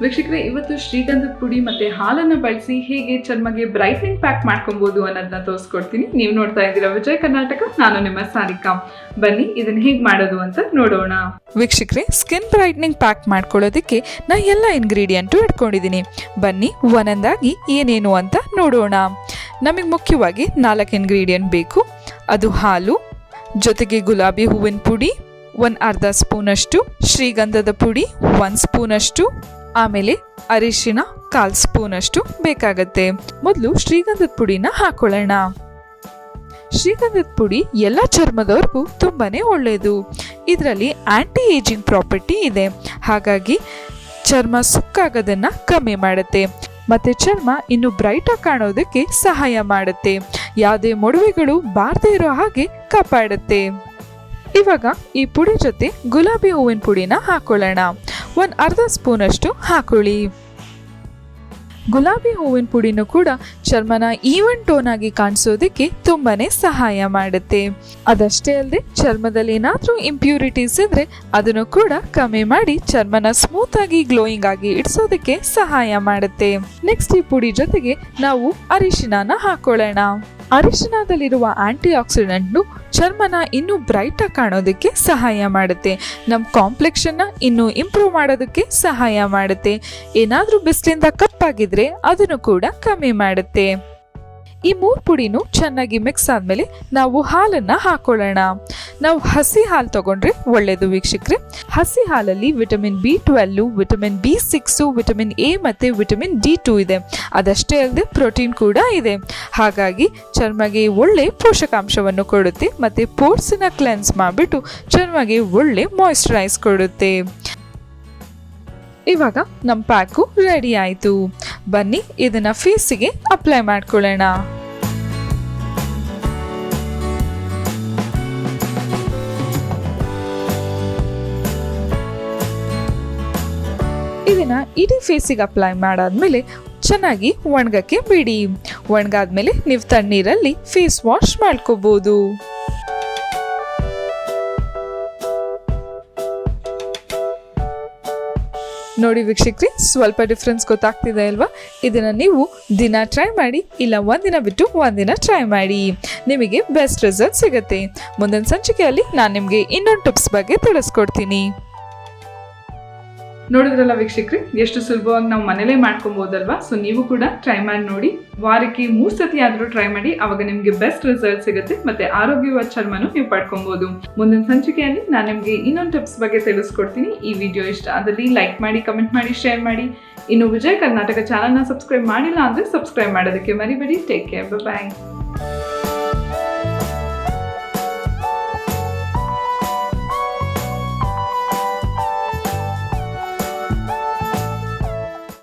ವೀಕ್ಷಕರೇ, ಇವತ್ತು ಶ್ರೀಗಂಧದ ಪುಡಿ ಮತ್ತೆ ಹಾಲನ್ನು ಬಳಸಿ ಹೇಗೆ ಚರ್ಮಗೆ ಬ್ರೈಟ್ನಿಂಗ್ ಪ್ಯಾಕ್ ಮಾಡ್ಕೊಬಹುದು ಅನ್ನೋದನ್ನ ತೋರಿಸ್ಕೊಡ್ತೀನಿ. ನೀವು ನೋಡ್ತಾ ಇದ್ದೀರಾ ವಿಜಯ್ ಕರ್ನಾಟಕ, ನಾನು ನಿಮ್ಮ ಸಾರಿಕಾ. ಬನ್ನಿ ಇದನ್ನ ಹೇಗೆ ಮಾಡೋದು ಅಂತ ನೋಡೋಣ. ವೀಕ್ಷಕರೇ, ಸ್ಕಿನ್ ಬ್ರೈಟ್ನಿಂಗ್ ಪ್ಯಾಕ್ ಮಾಡ್ಕೊಳ್ಳೋದಕ್ಕೆ ನಾ ಎಲ್ಲ ಇಂಗ್ರೀಡಿಯೆಂಟು ಇಟ್ಕೊಂಡಿದ್ದೀನಿ. ಬನ್ನಿ ಒಂದೊಂದಾಗಿ ಏನೇನು ಅಂತ ನೋಡೋಣ. ನಮಗೆ ಮುಖ್ಯವಾಗಿ 4 ಇಂಗ್ರೀಡಿಯೆಂಟ್ ಬೇಕು. ಅದು ಹಾಲು, ಜೊತೆಗೆ ಗುಲಾಬಿ ಹೂವಿನ ಪುಡಿ, 1/2 ಸ್ಪೂನಷ್ಟು, ಶ್ರೀಗಂಧದ ಪುಡಿ 1 ಸ್ಪೂನಷ್ಟು, ಆಮೇಲೆ ಅರಿಶಿನ 1/4 ಸ್ಪೂನಷ್ಟು ಬೇಕಾಗತ್ತೆ. ಮೊದಲು ಶ್ರೀಗಂಧದ ಪುಡಿನ ಹಾಕೊಳ್ಳೋಣ. ಶ್ರೀಗಂಧದ ಪುಡಿ ಎಲ್ಲ ಚರ್ಮದವ್ರಿಗೂ ತುಂಬಾನೇ ಒಳ್ಳೆಯದು. ಇದರಲ್ಲಿ ಆಂಟಿ ಏಜಿಂಗ್ ಪ್ರಾಪರ್ಟಿ ಇದೆ. ಹಾಗಾಗಿ ಚರ್ಮ ಸುಕ್ಕಾಗೋದನ್ನ ಕಮ್ಮಿ ಮಾಡುತ್ತೆ ಮತ್ತೆ ಚರ್ಮ ಇನ್ನು ಬ್ರೈಟ್ ಆಗಿ ಕಾಣೋದಕ್ಕೆ ಸಹಾಯ ಮಾಡುತ್ತೆ. ಯಾವುದೇ ಮೊಡವೆಗಳು ಬಾರದೇ ಇರೋ ಹಾಗೆ ಕಾಪಾಡುತ್ತೆ. ಇವಾಗ ಈ ಪುಡಿ ಜೊತೆ ಗುಲಾಬಿ ಹೂವಿನ ಪುಡಿನ ಹಾಕೊಳ್ಳೋಣ. 1/2 ಸ್ಪೂನಷ್ಟು ಹಾಕೊಳ್ಳಿ. ಗುಲಾಬಿ ಹೂವಿನ ಪುಡಿನೂ ಕೂಡ ಚರ್ಮನ ಈವನ್ ಟೋನ್ ಆಗಿ ಕಾಣಿಸೋದಕ್ಕೆ ತುಂಬಾನೇ ಸಹಾಯ ಮಾಡುತ್ತೆ. ಅದಷ್ಟೇ ಅಲ್ಲದೆ ಚರ್ಮದಲ್ಲಿ ಏನಾದ್ರೂ ಇಂಪ್ಯೂರಿಟೀಸ್ ಇದ್ರೆ ಅದನ್ನು ಕೂಡ ಕಮ್ಮಿ ಮಾಡಿ ಚರ್ಮನ ಸ್ಮೂತ್ ಆಗಿ ಗ್ಲೋಯಿಂಗ್ ಆಗಿ ಇಡ್ಸೋದಕ್ಕೆ ಸಹಾಯ ಮಾಡುತ್ತೆ. ನೆಕ್ಸ್ಟ್ ಈ ಪುಡಿ ಜೊತೆಗೆ ನಾವು ಅರಿಶಿನ ಹಾಕೊಳ್ಳೋಣ. ಅರಿಶಿನದಲ್ಲಿರುವ ಆಂಟಿ ಆಕ್ಸಿಡೆಂಟ್ನು ಚರ್ಮನ ಇನ್ನೂ ಬ್ರೈಟ್ ಆಗಿ ಕಾಣೋದಕ್ಕೆ ಸಹಾಯ ಮಾಡುತ್ತೆ. ನಮ್ಮ ಕಾಂಪ್ಲೆಕ್ಷನ್ನ ಇನ್ನೂ ಇಂಪ್ರೂವ್ ಮಾಡೋದಕ್ಕೆ ಸಹಾಯ ಮಾಡುತ್ತೆ. ಏನಾದ್ರೂ ಬಿಸಿಲಿಂದ ಕಪ್ಪಾಗಿದ್ರೆ ಅದನ್ನು ಕೂಡ ಕಮ್ಮಿ ಮಾಡುತ್ತೆ. ಈ 3 ಪುಡಿನೂ ಚೆನ್ನಾಗಿ ಮಿಕ್ಸ್ ಆದ್ಮೇಲೆ ನಾವು ಹಾಲನ್ನ ಹಾಕೊಳ್ಳೋಣ. ನಾವು ಹಸಿ ಹಾಲು ತಗೊಂಡ್ರೆ ಒಳ್ಳೇದು ವೀಕ್ಷಕರೇ. ಹಸಿ ಹಾಲಲ್ಲಿ vitamin B12, vitamin B6, vitamin A ಮತ್ತೆ ವಿಟಮಿನ್ D2 ಇದೆ. ಅದಷ್ಟೇ ಅಲ್ಲದೆ ಪ್ರೋಟೀನ್ ಕೂಡ ಇದೆ. ಹಾಗಾಗಿ ಚರ್ಮಗೆ ಒಳ್ಳೆ ಪೋಷಕಾಂಶವನ್ನು ಕೊಡುತ್ತೆ ಮತ್ತೆ ಪೋರ್ಸ್ನ ಕ್ಲೆನ್ಸ್ ಮಾಡಿಬಿಟ್ಟು ಚರ್ಮಗೆ ಒಳ್ಳೆ ಮಾಯಿಶ್ಚರೈಸ್ ಕೊಡುತ್ತೆ. ಇವಾಗ ನಮ್ಮ ಪ್ಯಾಕು ರೆಡಿ ಆಯಿತು. ಬನ್ನಿ ಇದನ್ನ ಫೇಸಿಗೆ ಅಪ್ಲೈ ಮಾಡ್ಕೊಳ್ಳೋಣ. ಇದನ್ನ ಇಡೀ ಫೇಸಿಗೆ ಅಪ್ಲೈ ಮಾಡಾದ್ಮೇಲೆ ಚೆನ್ನಾಗಿ ಒಣಗಕ್ಕೆ ಬಿಡಿ. ಒಣಗಾದ್ಮೇಲೆ ನೀವು ತಣ್ಣೀರಲ್ಲಿ ಫೇಸ್ ವಾಶ್ ಮಾಡ್ಕೋಬಹುದು. ನೋಡಿ ವೀಕ್ಷಕರೇ, ಸ್ವಲ್ಪ ಡಿಫ್ರೆನ್ಸ್ ಗೊತ್ತಾಗ್ತಿದೆ ಅಲ್ವಾ? ಇದನ್ನ ನೀವು ದಿನ ಟ್ರೈ ಮಾಡಿ, ಇಲ್ಲ ಒಂದಿನ ಬಿಟ್ಟು ಒಂದಿನ ಟ್ರೈ ಮಾಡಿ. ನಿಮಗೆ ಬೆಸ್ಟ್ ರಿಸಲ್ಟ್ ಸಿಗುತ್ತೆ. ಮುಂದಿನ ಸಂಚಿಕೆಯಲ್ಲಿ ನಾನು ನಿಮಗೆ ಇನ್ನೊಂದು ಟಿಪ್ಸ್ ಬಗ್ಗೆ ತಿಳಿಸ್ಕೊಡ್ತೀನಿ. ನೋಡಿದ್ರಲ್ಲ ವೀಕ್ಷಕರೇ, ಎಷ್ಟು ಸುಲಭವಾಗಿ ನಾವು ಮನೇಲೇ ಮಾಡ್ಕೊಬೋದಲ್ವಾ? ಸೊ ನೀವು ಕೂಡ ಟ್ರೈ ಮಾಡಿ ನೋಡಿ. ವಾರಕ್ಕೆ 3 ಸತಿ ಆದ್ರೂ ಟ್ರೈ ಮಾಡಿ. ಅವಾಗ ನಿಮ್ಗೆ ಬೆಸ್ಟ್ ರಿಸಲ್ಟ್ ಸಿಗುತ್ತೆ ಮತ್ತೆ ಆರೋಗ್ಯವಾದ ಚರ್ಮನು ನೀವು ಪಡ್ಕೊಬಹುದು. ಮುಂದಿನ ಸಂಚಿಕೆಯಲ್ಲಿ ನಾನು ನಿಮ್ಗೆ ಇನ್ನೊಂದು ಟಿಪ್ಸ್ ಬಗ್ಗೆ ತಿಳಿಸ್ಕೊಡ್ತೀನಿ. ಈ ವಿಡಿಯೋ ಇಷ್ಟ ಆದಲ್ಲಿ ಲೈಕ್ ಮಾಡಿ, ಕಮೆಂಟ್ ಮಾಡಿ, ಶೇರ್ ಮಾಡಿ. ಇನ್ನು ವಿಜಯ್ ಕರ್ನಾಟಕ ಚಾನಲ್ನ ಸಬ್ಸ್ಕ್ರೈಬ್ ಮಾಡಿಲ್ಲ ಅಂದ್ರೆ ಸಬ್ಸ್ಕ್ರೈಬ್ ಮಾಡೋದಕ್ಕೆ ಮರಿಬೇಡಿ. ಟೇಕ್ ಕೇರ್, ಬಾಯ್.